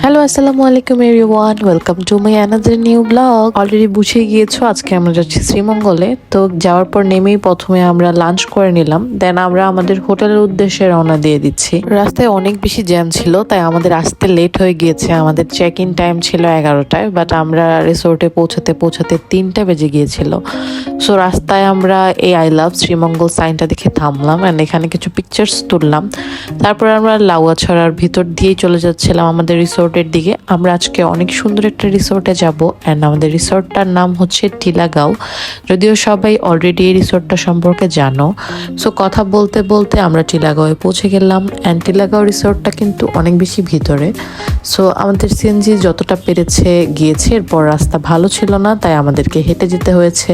Hello আসসালামু আলাইকুম everyone, welcome to my another new blog. Already বুঝে গিয়েছো আজকে আমরা যাচ্ছি শ্রীমঙ্গলে। তো যাওয়ার পর নেমেই প্রথমে আমরা লাঞ্চ করে নিলাম, দেন আমরা আমাদের হোটেলের উদ্দেশ্যে রওনা দিয়ে দিচ্ছি। রাস্তায় অনেক বেশি জ্যাম ছিল, তাই আমাদের আসতে লেট হয়ে গিয়েছে। আমাদের চেক ইন টাইম ছিল 11টায়, বাট আমরা রিসোর্টে পৌঁছাতে 3টা বেজে গিয়েছিল। সো রাস্তায় আমরা এই আই লাভ শ্রীমঙ্গল সাইনটা দেখে থামলাম অ্যান্ড এখানে কিছু পিকচার্স তুললাম। তারপর আমরা লাউয়াছড়ার ভিতর দিয়েই চলে যাচ্ছিলাম আমাদের রিসোর্টের দিকে। আমরা আজকে অনেক সুন্দর একটা রিসোর্টে যাব অ্যান্ড আমাদের রিসোর্টটার নাম হচ্ছে টিলাগাঁও। যদিও সবাই অলরেডি এই রিসোর্টটা সম্পর্কে জানো। সো কথা বলতে বলতে আমরা টিলাগাঁওয়ে পৌঁছে গেলাম অ্যান্ড টিলাগাঁও রিসোর্টটা কিন্তু অনেক বেশি ভিতরে। সো আমাদের সিএনজি যতটা পেরেছে গিয়েছে, এরপর রাস্তা ভালো ছিল না, তাই আমাদেরকে হেঁটে যেতে হয়েছে।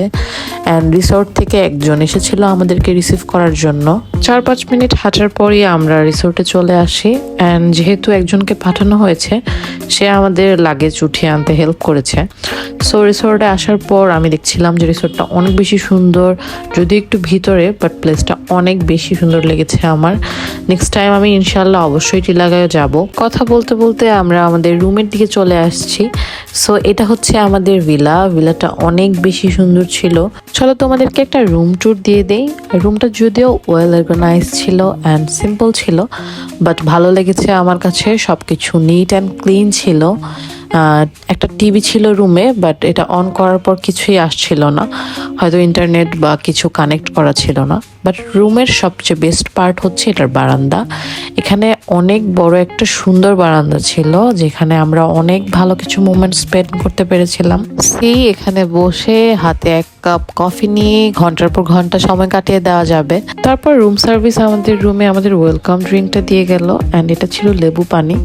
অ্যান্ড রিসোর্ট থেকে একজন এসেছিল আমাদেরকে রিসিভ করার জন্য। 4-5 মিনিট হাঁটার পরই আমরা রিসোর্টে চলে আসি অ্যান্ড যেহেতু একজনকে পাঠানো হয়েছে, সে আমাদের লাগেজ উঠিয়ে আনতে হেল্প করেছে। সো রিসোর্টে আসার পর আমি দেখছিলাম যে রিসোর্টটা অনেক বেশি সুন্দর, যদি একটু ভিতরে, বাট প্লেসটা অনেক বেশি সুন্দর লেগেছে আমার। নেক্সট টাইম আমি ইনশাল্লাহ অবশ্যই টিলাগাঁও যাব। কথা বলতে বলতে আমরা আমাদের রুমের দিকে চলে আসছি। সো এটা হচ্ছে আমাদের ভিলাটা অনেক বেশি সুন্দর ছিল। চলো তোমাদেরকে একটা রুম ট্যুর দিয়ে দেই। রুমটা যদিও ওয়েল অর্গানাইজ ছিল অ্যান্ড সিম্পল ছিল, বাট ভালো লেগেছে আমার কাছে। সবকিছু নিট অ্যান্ড ক্লিন ছিল। একটা টিভি ছিল রুমে, বাট এটা অন করার পর কিছুই আসছিল না, হয়তো ইন্টারনেট বা কিছু কানেক্ট করা ছিল না। বাট রুমের সবচেয়ে বেস্ট পার্ট হচ্ছে এটার বারান্দা। এখানে অনেক বড় একটা সুন্দর বারান্দা ছিল, যেখানে আমরা অনেক ভালো কিছু মোমেন্ট স্পেন্ড করতে পেরেছিলাম। সেই এখানে বসে হাতে 1 কাপ কফি নিয়ে ঘন্টার পর ঘন্টা সময় কাটিয়ে দেওয়া যাবে। তারপর রুম সার্ভিস আমাদের রুমে আমাদের ওয়েলকাম ড্রিঙ্কটা দিয়ে গেল অ্যান্ড এটা ছিল লেবু পানি।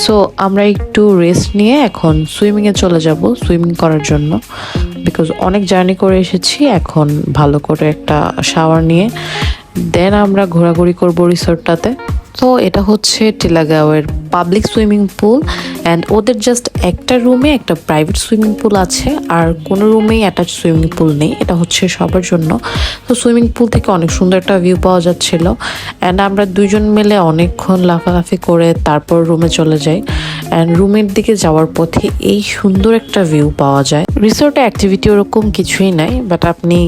সো আমরা একটু রেস্ট নিয়ে এখন সুইমিংয়ে চলে যাব, সুইমিং করার জন্য, বিকজ অনেক জার্নি করে এসেছি। এখন ভালো করে একটা শাওয়ার নিয়ে দেন আমরা ঘোরাঘুরি করবো রিসোর্টটাতে। তো এটা হচ্ছে টিলাগাঁওয়ের পাবলিক সুইমিং পুল অ্যান্ড ওদের জাস্ট একটা রুমে একটা প্রাইভেট সুইমিং পুল আছে, আর কোনো রুমেই অ্যাটাচ সুইমিং পুল নেই। এটা হচ্ছে সবার জন্য। তো সুইমিং পুল থেকে অনেক সুন্দর একটা ভিউ পাওয়া যাচ্ছিল অ্যান্ড আমরা দুইজন মিলে অনেকক্ষণ লাফালাফি করে তারপর রুমে চলে যাই। অ্যান্ড রুমের দিকে যাওয়ার পথে এই সুন্দর একটা ভিউ পাওয়া যায়। রিসোর্টে অ্যাক্টিভিটি ওরকম কিছুই নাই, বাট আপনি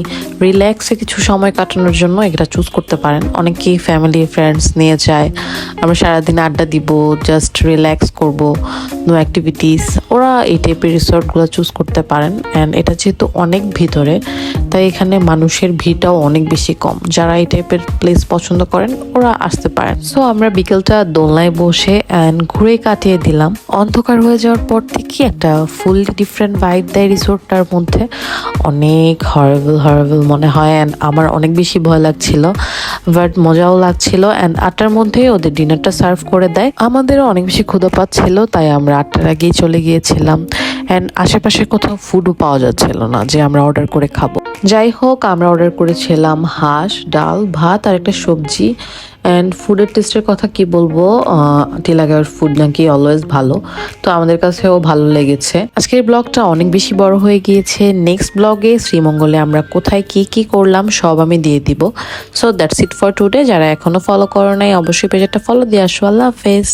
রিল্যাক্সে কিছু সময় কাটানোর জন্য এটা চুজ করতে পারেন। অনেকেই ফ্যামিলি ফ্রেন্ডস নিয়ে যায়, আমরা সারাদিন আড্ডা দিব, জাস্ট রিল্যাক্স করব, নো অ্যাক্টিভিটিস। ওরা এই টাইপের রিসোর্টগুলো চুজ করতে পারেন। অ্যান্ড এটা যেহেতু অনেক ভিতরে, তাই এখানে মানুষের ভিড়টাও অনেক বেশি কম। যারা এই টাইপের প্লেস পছন্দ করেন ওরা আসতে পারেন। সো আমরা বিকেলটা দোলনায় বসে অ্যান্ড ঘুরে কাটিয়ে দিলাম। অন্ধকার হয়ে যাওয়ার পর থেকে একটা ফুললি ডিফারেন্ট ভাইব দেয় রিসোর্টটার মধ্যে। অনেক হরেবল মনে হয় অ্যান্ড আমার অনেক বেশি ভয় লাগছিল, বাট মজাও লাগছিল। অ্যান্ড 8টার মধ্যে ওদের ডিনারটা সার্ভ করে দেয়। আমাদেরও অনেক বেশি ক্ষুধা পাচ্ছিল, তাই আমরা 8টার আগেই চলে গিয়েছিলাম। অ্যান্ড আশেপাশে কোথাও ফুডও পাওয়া যাচ্ছিল না যে আমরা অর্ডার করে খাবো। যাই হোক, আমরা অর্ডার করেছিলাম হাঁস, ডাল, ভাত আর একটা সবজি। অ্যান্ড ফুডের টেস্টের কথা কি বলবো, টিলাগাঁওয়ের ফুড নাকি অলওয়েজ ভালো, তো আমাদের কাছেও ভালো লেগেছে। আজকের ব্লগটা অনেক বেশি বড় হয়ে গিয়েছে। নেক্সট ব্লগে শ্রীমঙ্গলে আমরা কোথায় কি করলাম সব আমি দিয়ে দিব। So that's it for today. যারা এখনো ফলো করো নাই অবশ্যই পেজটা ফলো দিয়ে আসো। আল্লাহ হাফেজ।